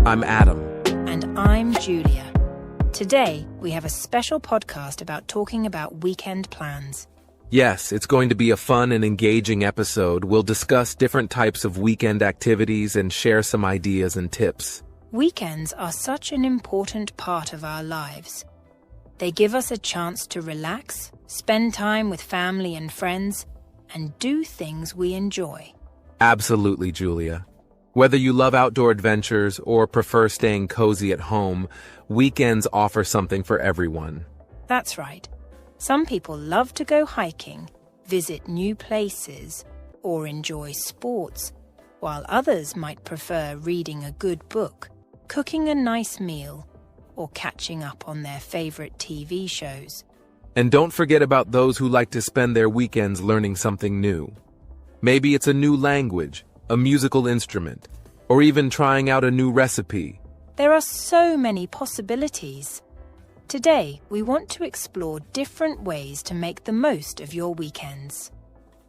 I'm Adam. And I'm Julia. Today, we have a special podcast about talking about weekend plans. Yes, it's going to be a fun and engaging episode. We'll discuss different types of weekend activities and share some ideas and tips. Weekends are such an important part of our lives. They give us a chance to relax, spend time with family and friends, and do things we enjoy. Absolutely, Julia. Whether you love outdoor adventures or prefer staying cozy at home, weekends offer something for everyone. That's right. Some people love to go hiking, visit new places, or enjoy sports, while others might prefer reading a good book, cooking a nice meal, or catching up on their favorite TV shows. And don't forget about those who like to spend their weekends learning something new. Maybe it's a new language, a musical instrument, or even trying out a new recipe. There are so many possibilities. Today, we want to explore different ways to make the most of your weekends.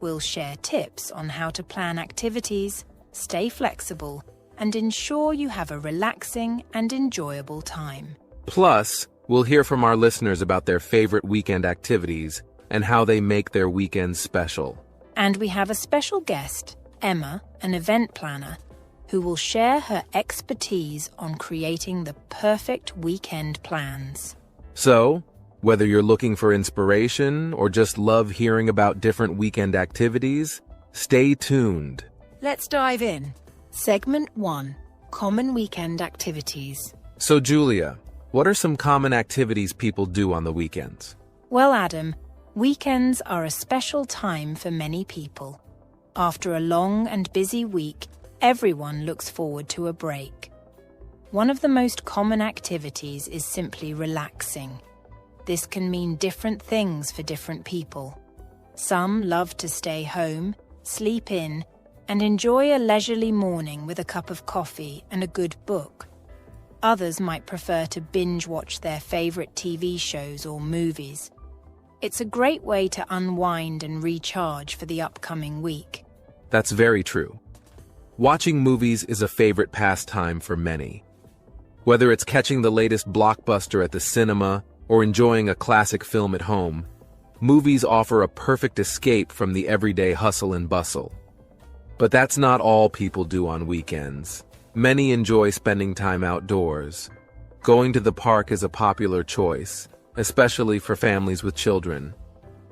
We'll share tips on how to plan activities, stay flexible, and ensure you have a relaxing and enjoyable time. Plus, we'll hear from our listeners about their favorite weekend activities and how they make their weekends special. And we have a special guest, Emma, an event planner, who will share her expertise on creating the perfect weekend plans. So, whether you're looking for inspiration or just love hearing about different weekend activities, stay tuned. Let's dive in. Segment 1. Common weekend activities. So, Julia, what are some common activities people do on the weekends? Well, Adam, weekends are a special time for many people. After a long and busy week, everyone looks forward to a break. One of the most common activities is simply relaxing. This can mean different things for different people. Some love to stay home, sleep in, and enjoy a leisurely morning with a cup of coffee and a good book. Others might prefer to binge watch their favorite TV shows or movies. It's a great way to unwind and recharge for the upcoming week. That's very true. Watching movies is a favorite pastime for many. Whether it's catching the latest blockbuster at the cinema or enjoying a classic film at home, movies offer a perfect escape from the everyday hustle and bustle. But that's not all people do on weekends. Many enjoy spending time outdoors. Going to the park is a popular choice, especially for families with children.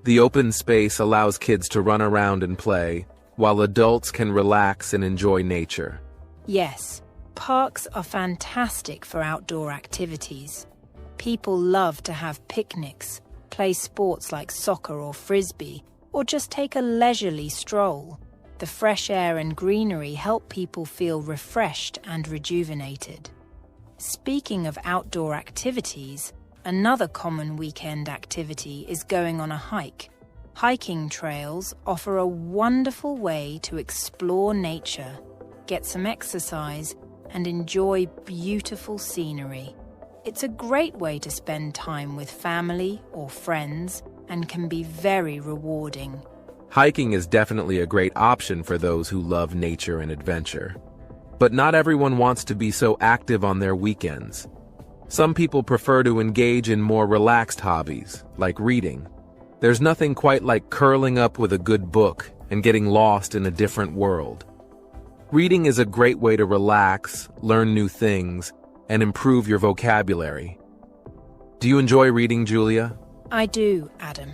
The open space allows kids to run around and play, while adults can relax and enjoy nature. Yes, parks are fantastic for outdoor activities. People love to have picnics, play sports like soccer or frisbee, or just take a leisurely stroll. The fresh air and greenery help people feel refreshed and rejuvenated. Speaking of outdoor activities, another common weekend activity is going on a hike. Hiking trails offer a wonderful way to explore nature, get some exercise, and enjoy beautiful scenery. It's a great way to spend time with family or friends and can be very rewarding. Hiking is definitely a great option for those who love nature and adventure. But not everyone wants to be so active on their weekends. Some people prefer to engage in more relaxed hobbies, like reading. There's nothing quite like curling up with a good book and getting lost in a different world. Reading is a great way to relax, learn new things, and improve your vocabulary. Do you enjoy reading, Julia? I do, Adam.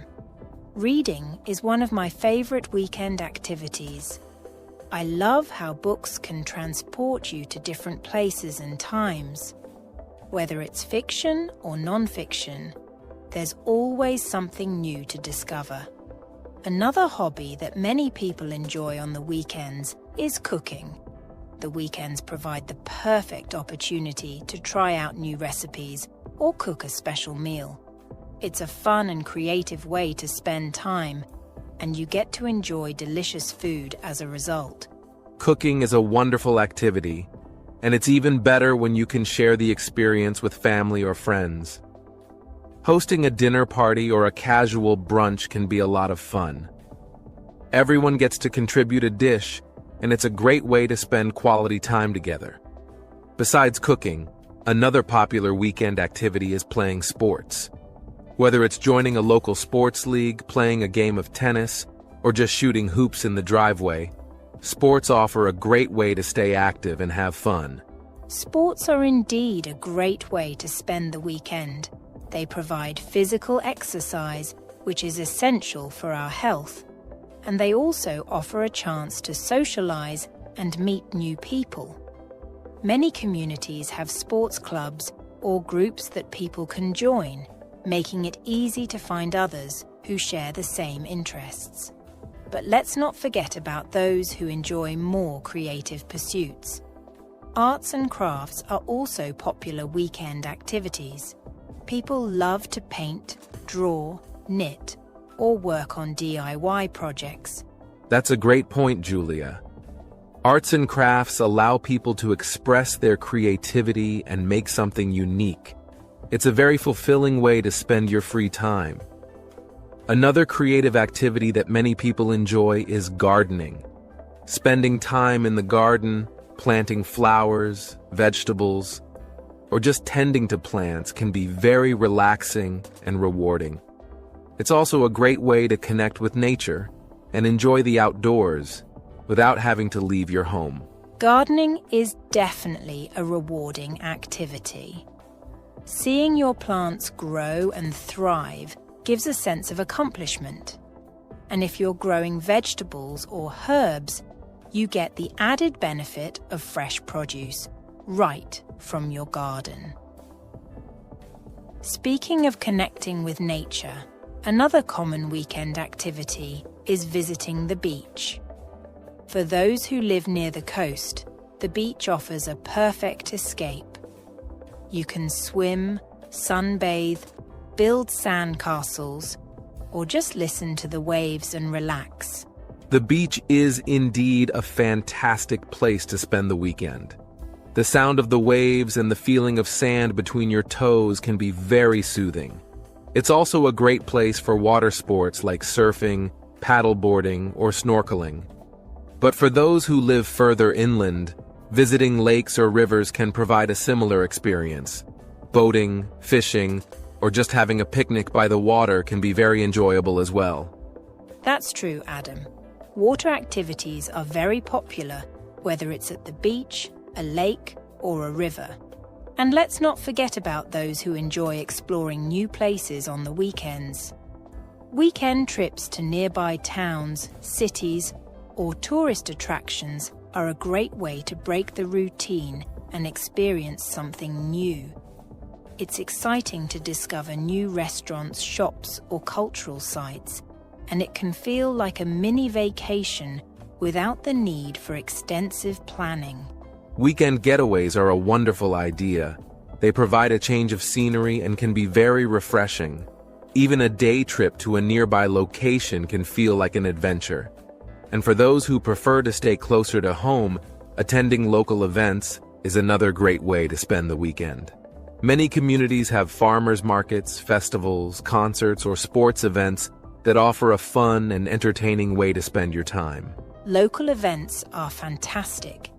Reading is one of my favorite weekend activities. I love how books can transport you to different places and times. Whether it's fiction or non-fiction, there's always something new to discover. Another hobby that many people enjoy on the weekends is cooking. The weekends provide the perfect opportunity to try out new recipes or cook a special meal. It's a fun and creative way to spend time, and you get to enjoy delicious food as a result. Cooking is a wonderful activity, and it's even better when you can share the experience with family or friends. Hosting a dinner party or a casual brunch can be a lot of fun. Everyone gets to contribute a dish, and it's a great way to spend quality time together. Besides cooking, another popular weekend activity is playing sports. Whether it's joining a local sports league, playing a game of tennis, or just shooting hoops in the driveway, sports offer a great way to stay active and have fun. Sports are indeed a great way to spend the weekend. They provide physical exercise, which is essential for our health, and they also offer a chance to socialize and meet new people. Many communities have sports clubs or groups that people can join, making it easy to find others who share the same interests. But let's not forget about those who enjoy more creative pursuits. Arts and crafts are also popular weekend activities. People love to paint, draw, knit, or work on DIY projects. That's a great point, Julia. Arts and crafts allow people to express their creativity and make something unique. It's a very fulfilling way to spend your free time. Another creative activity that many people enjoy is gardening. Spending time in the garden, planting flowers, vegetables, or just tending to plants can be very relaxing and rewarding. It's also a great way to connect with nature and enjoy the outdoors without having to leave your home. Gardening is definitely a rewarding activity. Seeing your plants grow and thrive gives a sense of accomplishment. And if you're growing vegetables or herbs, you get the added benefit of fresh produce right from your garden. Speaking of connecting with nature, another common weekend activity is visiting the beach. For those who live near the coast, the beach offers a perfect escape. You can swim, sunbathe, build sand castles, or just listen to the waves and relax. The beach is indeed a fantastic place to spend the weekend. The sound of the waves and the feeling of sand between your toes can be very soothing. It's also a great place for water sports like surfing, paddleboarding, or snorkeling. But for those who live further inland, visiting lakes or rivers can provide a similar experience. Boating, fishing, or just having a picnic by the water can be very enjoyable as well. That's true, Adam. Water activities are very popular, whether it's at the beach, a lake, or a river. And let's not forget about those who enjoy exploring new places on the weekends. Weekend trips to nearby towns, cities, or tourist attractions are a great way to break the routine and experience something new. It's exciting to discover new restaurants, shops, or cultural sites, and it can feel like a mini vacation without the need for extensive planning. Weekend getaways are a wonderful idea. They provide a change of scenery and can be very refreshing. Even a day trip to a nearby location can feel like an adventure. And for those who prefer to stay closer to home, attending local events is another great way to spend the weekend. Many communities have farmers markets, festivals, concerts, or sports events that offer a fun and entertaining way to spend your time. Local events are fantastic.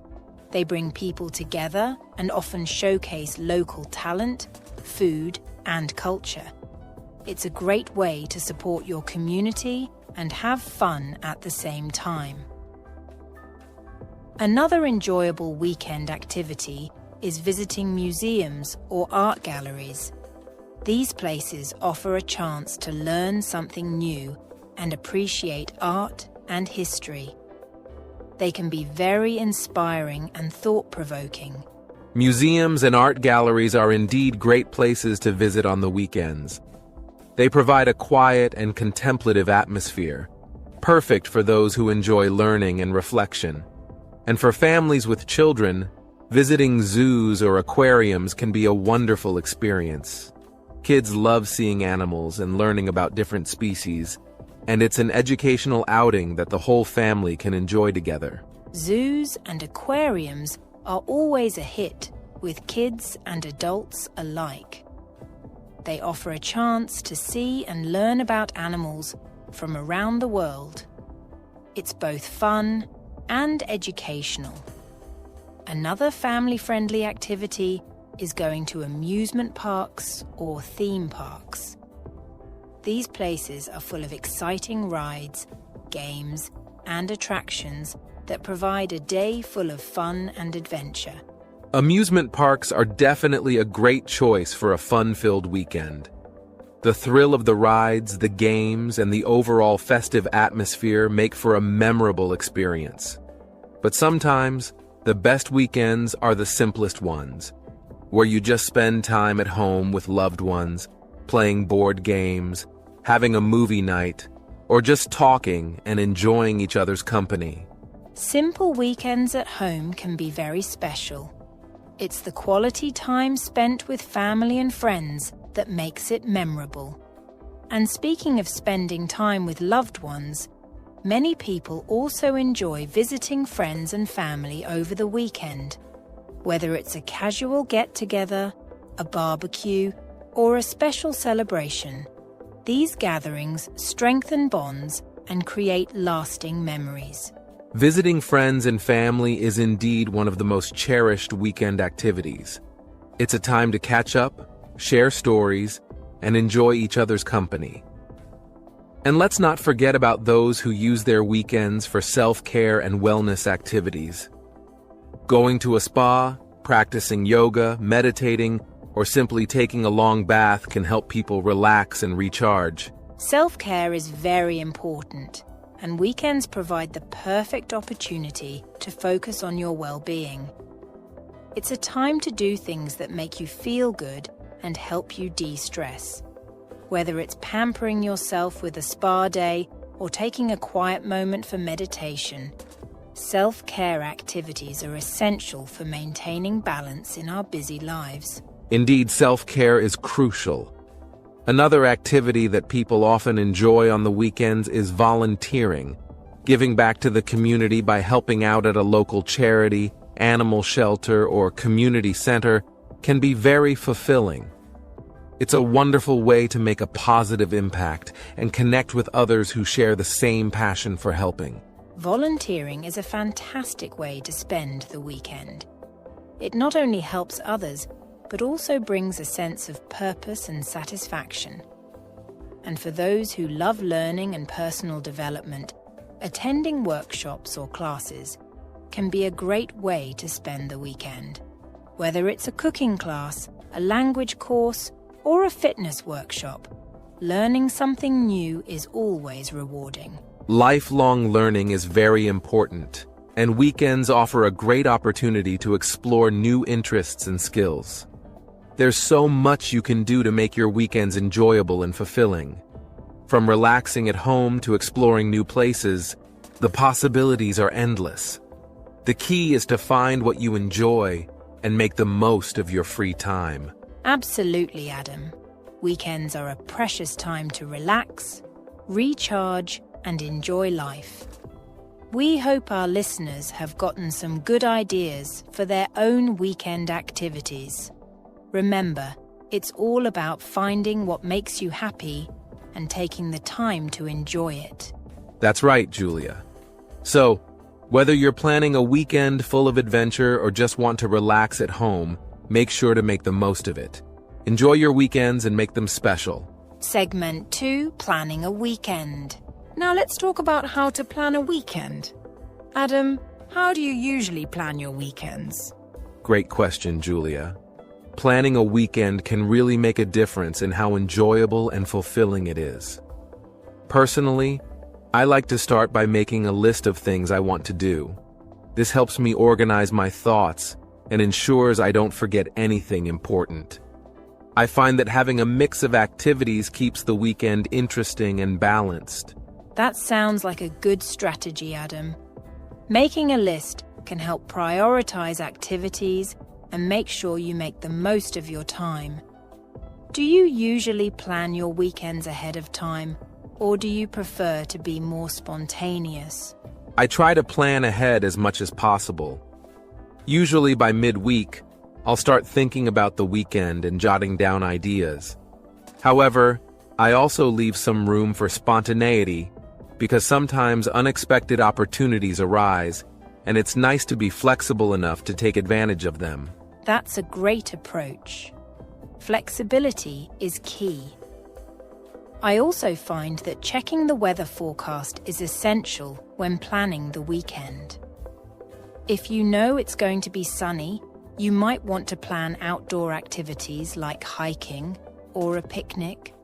They bring people together and often showcase local talent, food, and culture. It's a great way to support your community and have fun at the same time. Another enjoyable weekend activity is visiting museums or art galleries. These places offer a chance to learn something new and appreciate art and history. They can be very inspiring and thought-provoking. Museums and art galleries are indeed great places to visit on the weekends. They provide a quiet and contemplative atmosphere, perfect for those who enjoy learning and reflection. And for families with children, visiting zoos or aquariums can be a wonderful experience. Kids love seeing animals and learning about different species, and it's an educational outing that the whole family can enjoy together. Zoos and aquariums are always a hit with kids and adults alike. They offer a chance to see and learn about animals from around the world. It's both fun and educational. Another family-friendly activity is going to amusement parks or theme parks. These places are full of exciting rides, games, and attractions that provide a day full of fun and adventure. Amusement parks are definitely a great choice for a fun-filled weekend. The thrill of the rides, the games, and the overall festive atmosphere make for a memorable experience. But sometimes, the best weekends are the simplest ones, where you just spend time at home with loved ones, playing board games, having a movie night, or just talking and enjoying each other's company. Simple weekends at home can be very special. It's the quality time spent with family and friends that makes it memorable. And speaking of spending time with loved ones, many people also enjoy visiting friends and family over the weekend. Whether it's a casual get-together, a barbecue, or a special celebration, these gatherings strengthen bonds and create lasting memories. Visiting friends and family is indeed one of the most cherished weekend activities. It's a time to catch up, share stories, and enjoy each other's company. And let's not forget about those who use their weekends for self-care and wellness activities. Going to a spa, practicing yoga, meditating, or simply taking a long bath can help people relax and recharge. Self-care is very important, and weekends provide the perfect opportunity to focus on your well-being. It's a time to do things that make you feel good and help you de-stress. Whether it's pampering yourself with a spa day or taking a quiet moment for meditation, self-care activities are essential for maintaining balance in our busy lives. Indeed, self-care is crucial. Another activity that people often enjoy on the weekends is volunteering, giving back to the community by helping out at a local charity, animal shelter, or community center can be very fulfilling. It's a wonderful way to make a positive impact and connect with others who share the same passion for helping. Volunteering is a fantastic way to spend the weekend. It not only helps others, but also brings a sense of purpose and satisfaction. And for those who love learning and personal development, attending workshops or classes can be a great way to spend the weekend. Whether it's a cooking class, a language course, or a fitness workshop, learning something new is always rewarding. Lifelong learning is very important, and weekends offer a great opportunity to explore new interests and skills. There's so much you can do to make your weekends enjoyable and fulfilling. From relaxing at home to exploring new places, the possibilities are endless. The key is to find what you enjoy and make the most of your free time. Absolutely, Adam. Weekends are a precious time to relax, recharge, and enjoy life. We hope our listeners have gotten some good ideas for their own weekend activities. Remember, it's all about finding what makes you happy and taking the time to enjoy it. That's right, Julia. So, whether you're planning a weekend full of adventure or just want to relax at home, make sure to make the most of it. Enjoy your weekends and make them special. Segment 2, Planning a Weekend. Now let's talk about how to plan a weekend. Adam, how do you usually plan your weekends? Great question, Julia. Planning a weekend can really make a difference in how enjoyable and fulfilling it is. Personally, I like to start by making a list of things I want to do. This helps me organize my thoughts and ensures I don't forget anything important. I find that having a mix of activities keeps the weekend interesting and balanced. That sounds like a good strategy, Adam. Making a list can help prioritize activities and make sure you make the most of your time. Do you usually plan your weekends ahead of time, or do you prefer to be more spontaneous? I try to plan ahead as much as possible. Usually by midweek, I'll start thinking about the weekend and jotting down ideas. However, I also leave some room for spontaneity because sometimes unexpected opportunities arise, and it's nice to be flexible enough to take advantage of them. That's a great approach. Flexibility is key. I also find that checking the weather forecast is essential when planning the weekend. If you know it's going to be sunny, you might want to plan outdoor activities like hiking or a picnic.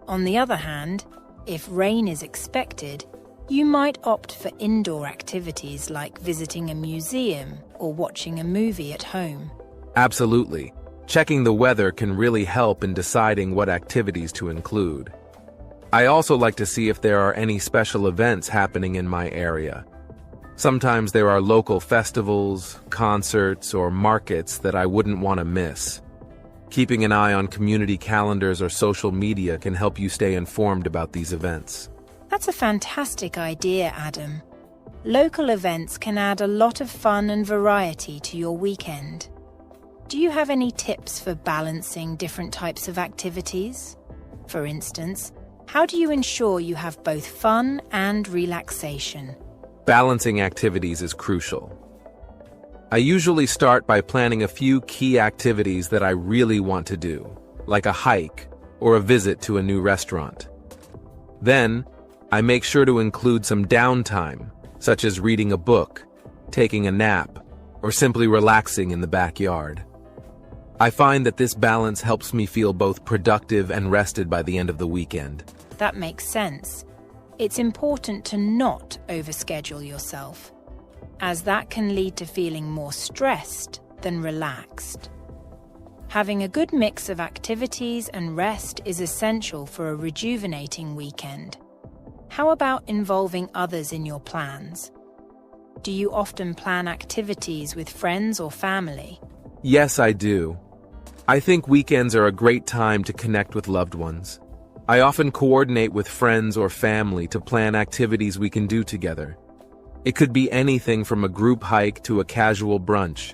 On the other hand, if rain is expected, you might opt for indoor activities like visiting a museum or watching a movie at home. Absolutely. Checking the weather can really help in deciding what activities to include. I also like to see if there are any special events happening in my area. Sometimes there are local festivals, concerts, or markets that I wouldn't want to miss. Keeping an eye on community calendars or social media can help you stay informed about these events. That's a fantastic idea, Adam. Local events can add a lot of fun and variety to your weekend. Do you have any tips for balancing different types of activities? For instance, how do you ensure you have both fun and relaxation? Balancing activities is crucial. I usually start by planning a few key activities that I really want to do, like a hike or a visit to a new restaurant. Then, I make sure to include some downtime, such as reading a book, taking a nap, or simply relaxing in the backyard. I find that this balance helps me feel both productive and rested by the end of the weekend. That makes sense. It's important to not overschedule yourself, as that can lead to feeling more stressed than relaxed. Having a good mix of activities and rest is essential for a rejuvenating weekend. How about involving others in your plans? Do you often plan activities with friends or family? Yes, I do. I think weekends are a great time to connect with loved ones. I often coordinate with friends or family to plan activities we can do together. It could be anything from a group hike to a casual brunch.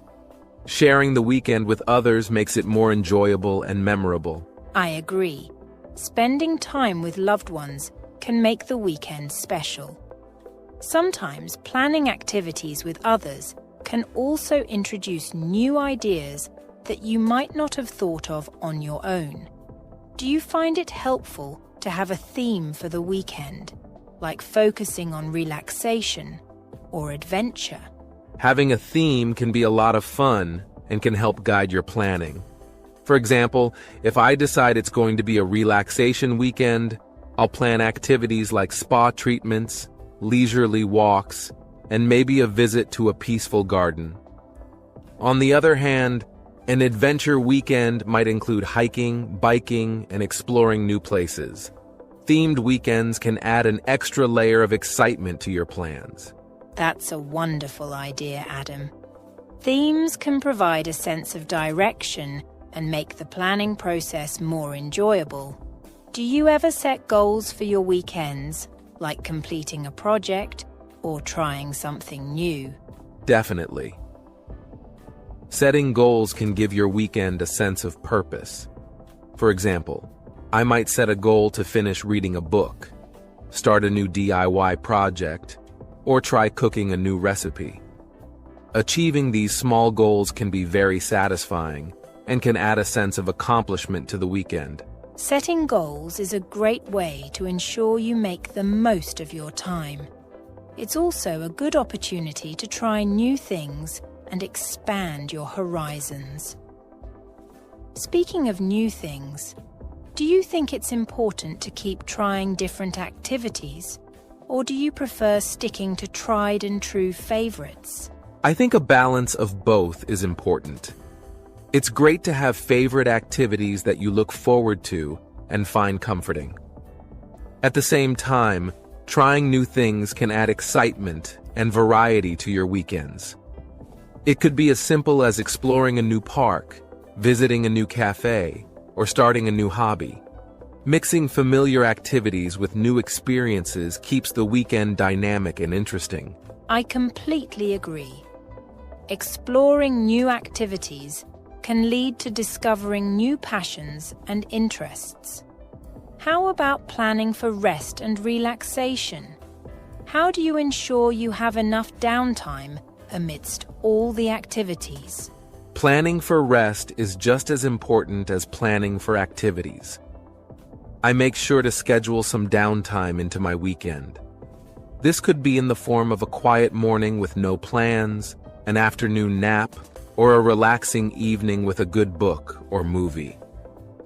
Sharing the weekend with others makes it more enjoyable and memorable. I agree. Spending time with loved ones can make the weekend special. Sometimes planning activities with others can also introduce new ideas that you might not have thought of on your own. Do you find it helpful to have a theme for the weekend, like focusing on relaxation or adventure? Having a theme can be a lot of fun and can help guide your planning. For example, if I decide it's going to be a relaxation weekend, I'll plan activities like spa treatments, leisurely walks, and maybe a visit to a peaceful garden. On the other hand, an adventure weekend might include hiking, biking, and exploring new places. Themed weekends can add an extra layer of excitement to your plans. That's a wonderful idea, Adam. Themes can provide a sense of direction and make the planning process more enjoyable. Do you ever set goals for your weekends, like completing a project or trying something new? Definitely. Setting goals can give your weekend a sense of purpose. For example, I might set a goal to finish reading a book, start a new DIY project, or try cooking a new recipe. Achieving these small goals can be very satisfying and can add a sense of accomplishment to the weekend. Setting goals is a great way to ensure you make the most of your time. It's also a good opportunity to try new things and expand your horizons. Speaking of new things, do you think it's important to keep trying different activities, or do you prefer sticking to tried and true favorites? I think a balance of both is important. It's great to have favorite activities that you look forward to and find comforting. At the same time, trying new things can add excitement and variety to your weekends. It could be as simple as exploring a new park, visiting a new cafe, or starting a new hobby. Mixing familiar activities with new experiences keeps the weekend dynamic and interesting. I completely agree. Exploring new activities can lead to discovering new passions and interests. How about planning for rest and relaxation? How do you ensure you have enough downtime amidst all the activities? Planning for rest is just as important as planning for activities. I make sure to schedule some downtime into my weekend. This could be in the form of a quiet morning with no plans, an afternoon nap, or a relaxing evening with a good book or movie.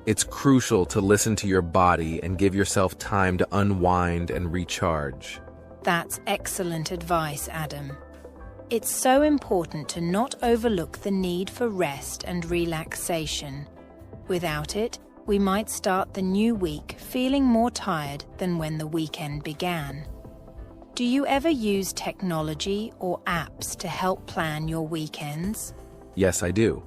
It's crucial to listen to your body and give yourself time to unwind and recharge. That's excellent advice, Adam. It's so important to not overlook the need for rest and relaxation. Without it, we might start the new week feeling more tired than when the weekend began. Do you ever use technology or apps to help plan your weekends? Yes, I do.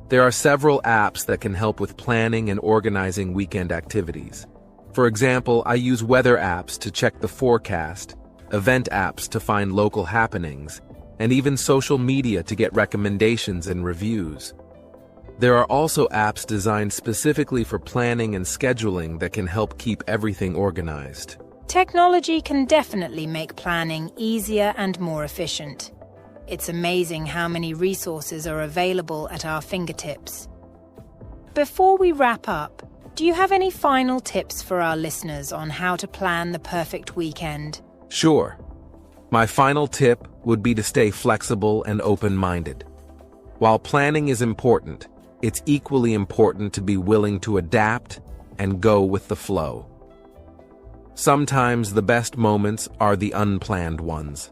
There are several apps that can help with planning and organizing weekend activities. For example, I use weather apps to check the forecast, event apps to find local happenings, and even social media to get recommendations and reviews. There are also apps designed specifically for planning and scheduling that can help keep everything organized. Technology can definitely make planning easier and more efficient. It's amazing how many resources are available at our fingertips. Before we wrap up, do you have any final tips for our listeners on how to plan the perfect weekend? Sure. My final tip would be to stay flexible and open-minded. While planning is important, it's equally important to be willing to adapt and go with the flow. Sometimes the best moments are the unplanned ones.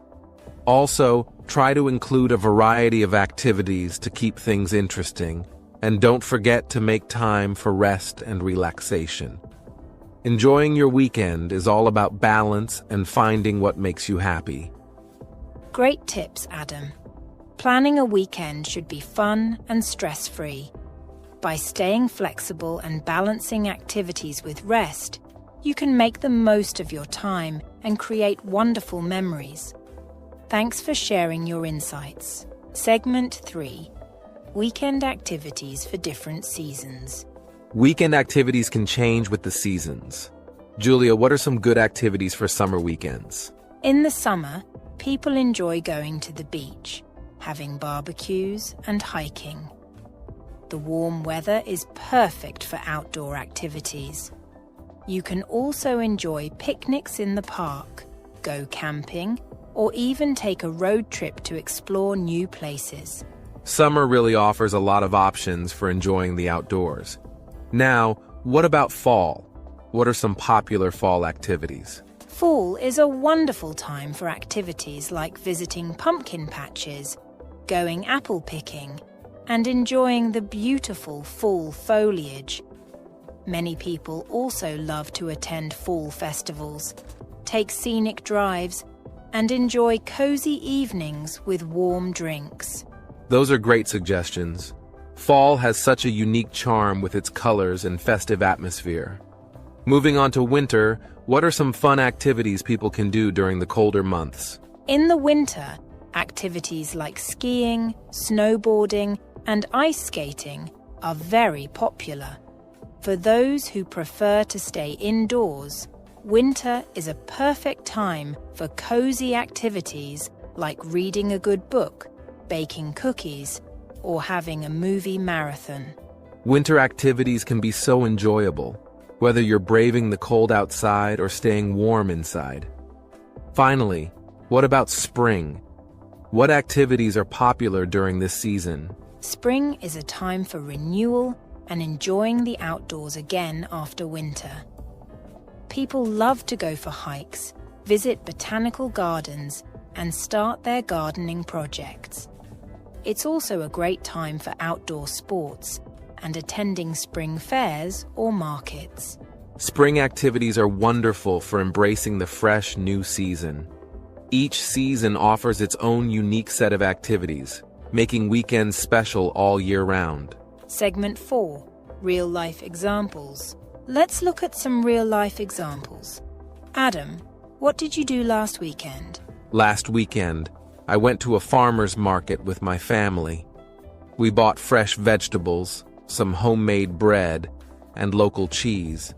Also, try to include a variety of activities to keep things interesting, and don't forget to make time for rest and relaxation. Enjoying your weekend is all about balance and finding what makes you happy. Great tips, Adam. Planning a weekend should be fun and stress-free. By staying flexible and balancing activities with rest, you can make the most of your time and create wonderful memories. Thanks for sharing your insights. Segment 3. Weekend activities for different seasons. Weekend activities can change with the seasons. Julia, what are some good activities for summer weekends? In the summer, people enjoy going to the beach, having barbecues and hiking. The warm weather is perfect for outdoor activities. You can also enjoy picnics in the park, go camping, or even take a road trip to explore new places. Summer really offers a lot of options for enjoying the outdoors. Now, what about fall? What are some popular fall activities? Fall is a wonderful time for activities like visiting pumpkin patches, going apple picking, and enjoying the beautiful fall foliage. Many people also love to attend fall festivals, take scenic drives, and enjoy cozy evenings with warm drinks. Those are great suggestions. Fall has such a unique charm with its colors and festive atmosphere. Moving on to winter, what are some fun activities people can do during the colder months? In the winter, activities like skiing, snowboarding, and ice skating are very popular. For those who prefer to stay indoors, winter is a perfect time for cozy activities like reading a good book, baking cookies, or having a movie marathon. Winter activities can be so enjoyable, whether you're braving the cold outside or staying warm inside. Finally, what about spring? What activities are popular during this season? Spring is a time for renewal and enjoying the outdoors again after winter. People love to go for hikes, visit botanical gardens, and start their gardening projects. It's also a great time for outdoor sports and attending spring fairs or markets. Spring activities are wonderful for embracing the fresh new season. Each season offers its own unique set of activities, making weekends special all year round. Segment 4. Real-life examples. Let's look at some real-life examples. Adam, what did you do last weekend? Last weekend, I went to a farmer's market with my family. We bought fresh vegetables, some homemade bread, and local cheese.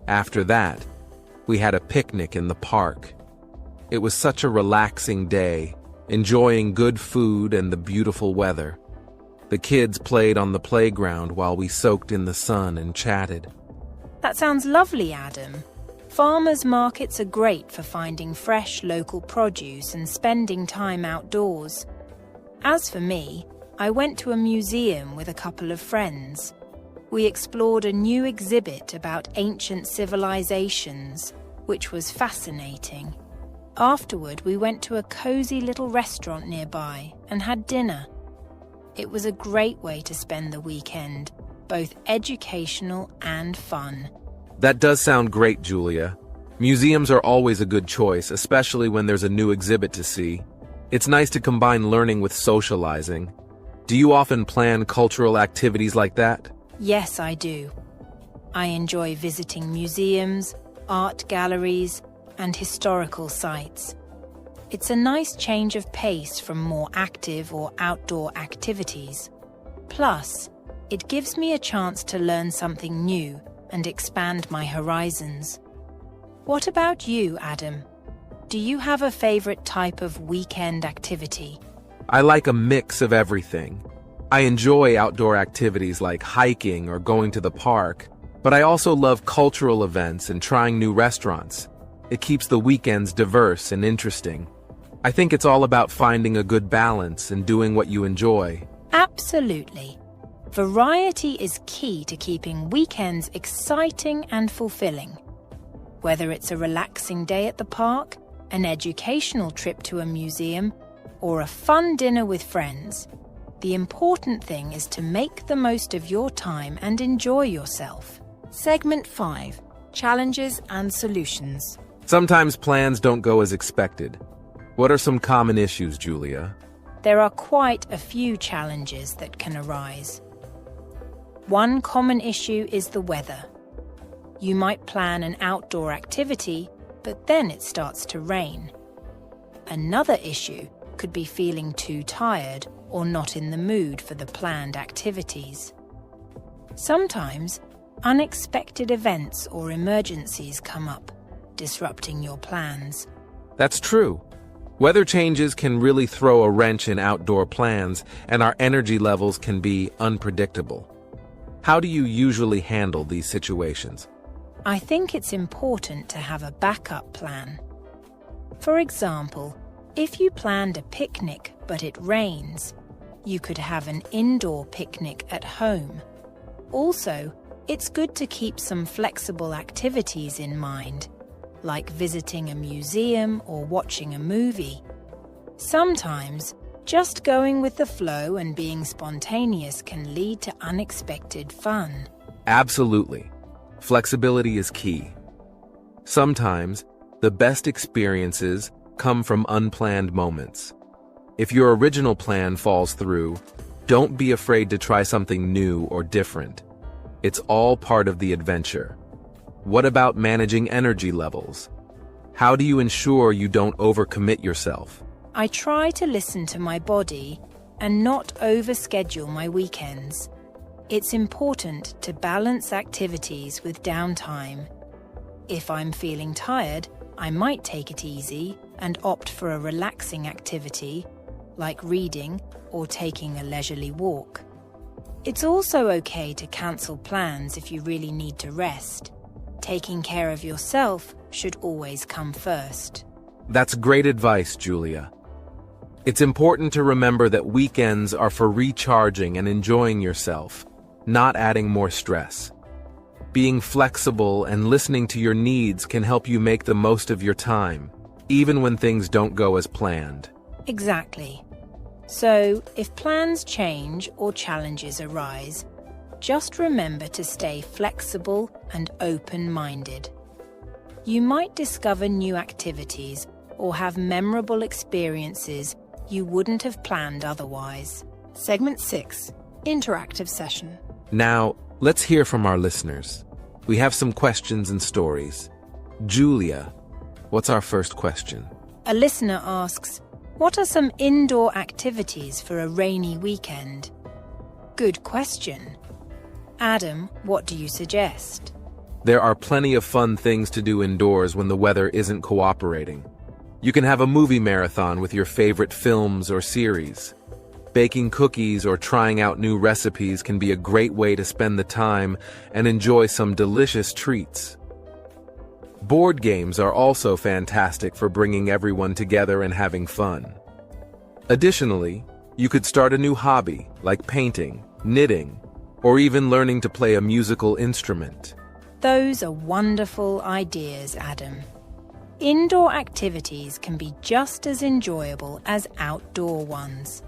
After that, we had a picnic in the park. It was such a relaxing day, enjoying good food and the beautiful weather. The kids played on the playground while we soaked in the sun and chatted. That sounds lovely, Adam. Farmers' markets are great for finding fresh local produce and spending time outdoors. As for me, I went to a museum with a couple of friends. We explored a new exhibit about ancient civilizations, which was fascinating. Afterward, we went to a cozy little restaurant nearby and had dinner. It was a great way to spend the weekend, both educational and fun. That does sound great, Julia. Museums are always a good choice, especially when there's a new exhibit to see. It's nice to combine learning with socializing. Do you often plan cultural activities like that? Yes, I do. I enjoy visiting museums, art galleries, and historical sites. It's a nice change of pace from more active or outdoor activities. Plus, it gives me a chance to learn something new and expand my horizons. What about you, Adam? Do you have a favorite type of weekend activity? I like a mix of everything. I enjoy outdoor activities like hiking or going to the park, but I also love cultural events and trying new restaurants. It keeps the weekends diverse and interesting. I think it's all about finding a good balance and doing what you enjoy. Absolutely. Variety is key to keeping weekends exciting and fulfilling. Whether it's a relaxing day at the park, an educational trip to a museum, or a fun dinner with friends, the important thing is to make the most of your time and enjoy yourself. Segment 5. Challenges and Solutions. Sometimes plans don't go as expected. What are some common issues, Julia? There are quite a few challenges that can arise. One common issue is the weather. You might plan an outdoor activity, but then it starts to rain. Another issue could be feeling too tired or not in the mood for the planned activities. Sometimes, unexpected events or emergencies come up, disrupting your plans. That's true. Weather changes can really throw a wrench in outdoor plans, and our energy levels can be unpredictable. How do you usually handle these situations? I think it's important to have a backup plan. For example, if you planned a picnic but it rains, you could have an indoor picnic at home. Also, it's good to keep some flexible activities in mind, like visiting a museum or watching a movie. Sometimes, just going with the flow and being spontaneous can lead to unexpected fun. Absolutely. Flexibility is key. Sometimes, the best experiences come from unplanned moments. If your original plan falls through, don't be afraid to try something new or different. It's all part of the adventure. What about managing energy levels? How do you ensure you don't overcommit yourself? I try to listen to my body and not overschedule my weekends. It's important to balance activities with downtime. If I'm feeling tired, I might take it easy and opt for a relaxing activity, like reading or taking a leisurely walk. It's also okay to cancel plans if you really need to rest. Taking care of yourself should always come first. That's great advice, Julia. It's important to remember that weekends are for recharging and enjoying yourself, not adding more stress. Being flexible and listening to your needs can help you make the most of your time, even when things don't go as planned. Exactly. So, if plans change or challenges arise, just remember to stay flexible and open-minded. You might discover new activities or have memorable experiences you wouldn't have planned otherwise. Segment 6. Interactive Session. Now, let's hear from our listeners. We have some questions and stories. Julia, what's our first question? A listener asks, what are some indoor activities for a rainy weekend? Good question. Adam, what do you suggest? There are plenty of fun things to do indoors when the weather isn't cooperating. You can have a movie marathon with your favorite films or series. Baking cookies or trying out new recipes can be a great way to spend the time and enjoy some delicious treats. Board games are also fantastic for bringing everyone together and having fun. Additionally, you could start a new hobby like painting, knitting, or even learning to play a musical instrument. Those are wonderful ideas, Adam. Indoor activities can be just as enjoyable as outdoor ones.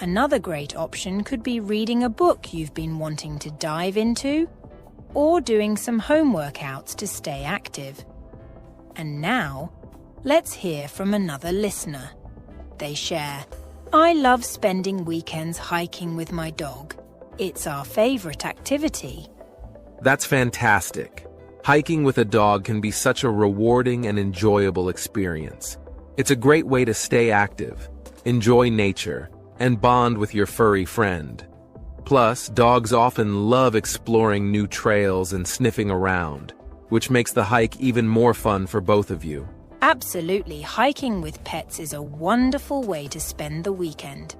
Another great option could be reading a book you've been wanting to dive into, or doing some home workouts to stay active. And now, let's hear from another listener. They share, "I love spending weekends hiking with my dog. It's our favorite activity." That's fantastic. Hiking with a dog can be such a rewarding and enjoyable experience. It's a great way to stay active, enjoy nature, and bond with your furry friend. Plus, dogs often love exploring new trails and sniffing around, which makes the hike even more fun for both of you. Absolutely, hiking with pets is a wonderful way to spend the weekend.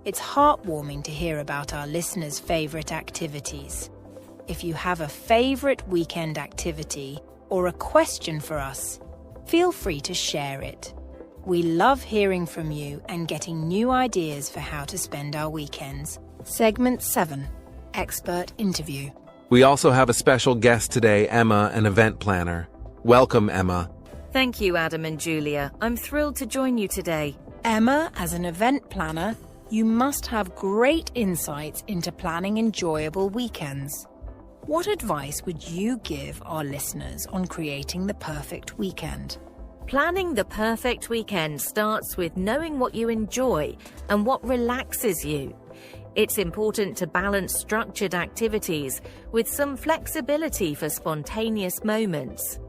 It's heartwarming to hear about our listeners' favorite activities. If you have a favorite weekend activity or a question for us, feel free to share it. We love hearing from you and getting new ideas for how to spend our weekends. Segment 7. Expert Interview. We also have a special guest today, Emma, an event planner. Welcome, Emma. Thank you, Adam and Julia. I'm thrilled to join you today. Emma, as an event planner, you must have great insights into planning enjoyable weekends. What advice would you give our listeners on creating the perfect weekend? Planning the perfect weekend starts with knowing what you enjoy and what relaxes you. It's important to balance structured activities with some flexibility for spontaneous moments.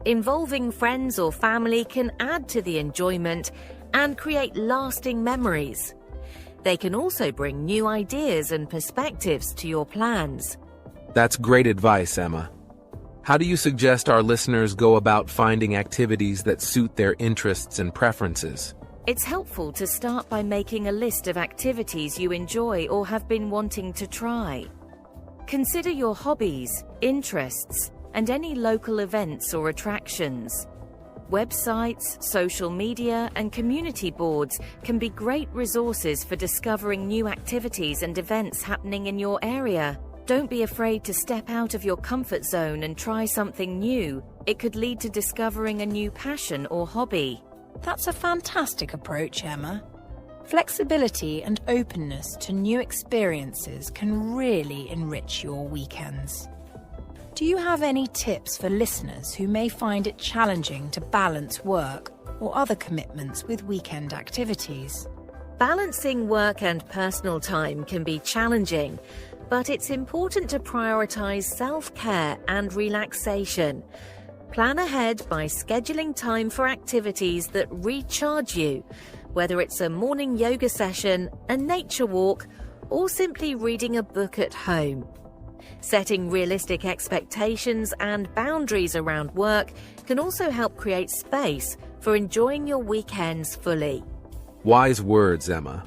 Involving friends or family can add to the enjoyment and create lasting memories. They can also bring new ideas and perspectives to your plans. That's great advice, Emma. How do you suggest our listeners go about finding activities that suit their interests and preferences? It's helpful to start by making a list of activities you enjoy or have been wanting to try. Consider your hobbies, interests, and any local events or attractions. Websites, social media, and community boards can be great resources for discovering new activities and events happening in your area. Don't be afraid to step out of your comfort zone and try something new. It could lead to discovering a new passion or hobby. That's a fantastic approach, Emma. Flexibility and openness to new experiences can really enrich your weekends. Do you have any tips for listeners who may find it challenging to balance work or other commitments with weekend activities? Balancing work and personal time can be challenging, but it's important to prioritize self-care and relaxation. Plan ahead by scheduling time for activities that recharge you, whether it's a morning yoga session, a nature walk, or simply reading a book at home. Setting realistic expectations and boundaries around work can also help create space for enjoying your weekends fully. Wise words, Emma.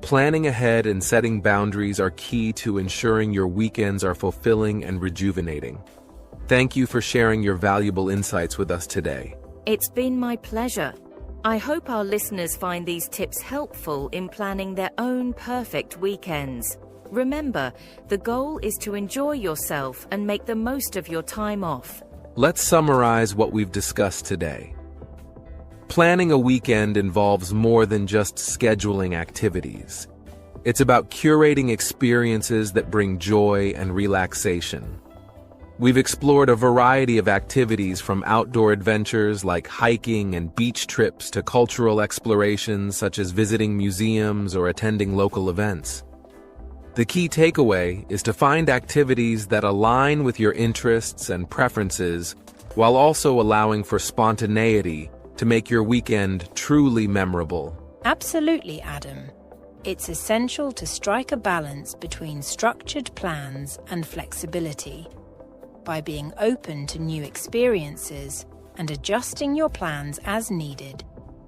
Planning ahead and setting boundaries are key to ensuring your weekends are fulfilling and rejuvenating. Thank you for sharing your valuable insights with us today. It's been my pleasure. I hope our listeners find these tips helpful in planning their own perfect weekends. Remember, the goal is to enjoy yourself and make the most of your time off. Let's summarize what we've discussed today. Planning a weekend involves more than just scheduling activities. It's about curating experiences that bring joy and relaxation. We've explored a variety of activities from outdoor adventures like hiking and beach trips to cultural explorations such as visiting museums or attending local events. The key takeaway is to find activities that align with your interests and preferences while also allowing for spontaneity to make your weekend truly memorable. Absolutely, Adam. It's essential to strike a balance between structured plans and flexibility. By being open to new experiences and adjusting your plans as needed,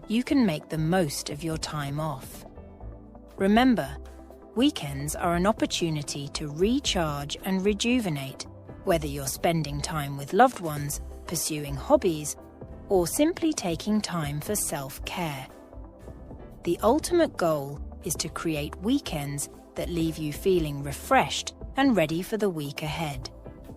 you can make the most of your time off. Remember, weekends are an opportunity to recharge and rejuvenate, whether you're spending time with loved ones, pursuing hobbies, or simply taking time for self-care. The ultimate goal is to create weekends that leave you feeling refreshed and ready for the week ahead.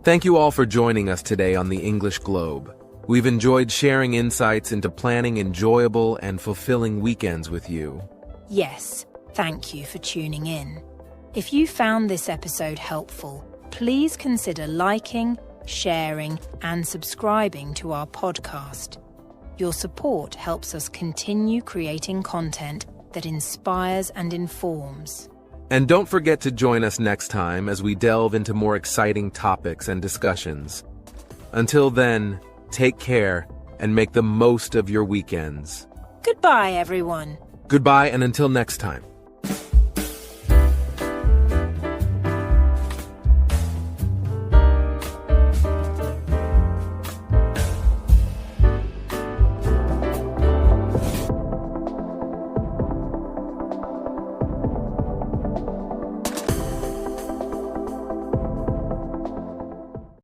Thank you all for joining us today on the English Globe. We've enjoyed sharing insights into planning enjoyable and fulfilling weekends with you. Yes, thank you for tuning in. If you found this episode helpful, please consider liking, sharing, and subscribing to our podcast. Your support helps us continue creating content that inspires and informs. And don't forget to join us next time as we delve into more exciting topics and discussions. Until then, take care and make the most of your weekends. Goodbye, everyone. Goodbye, and until next time.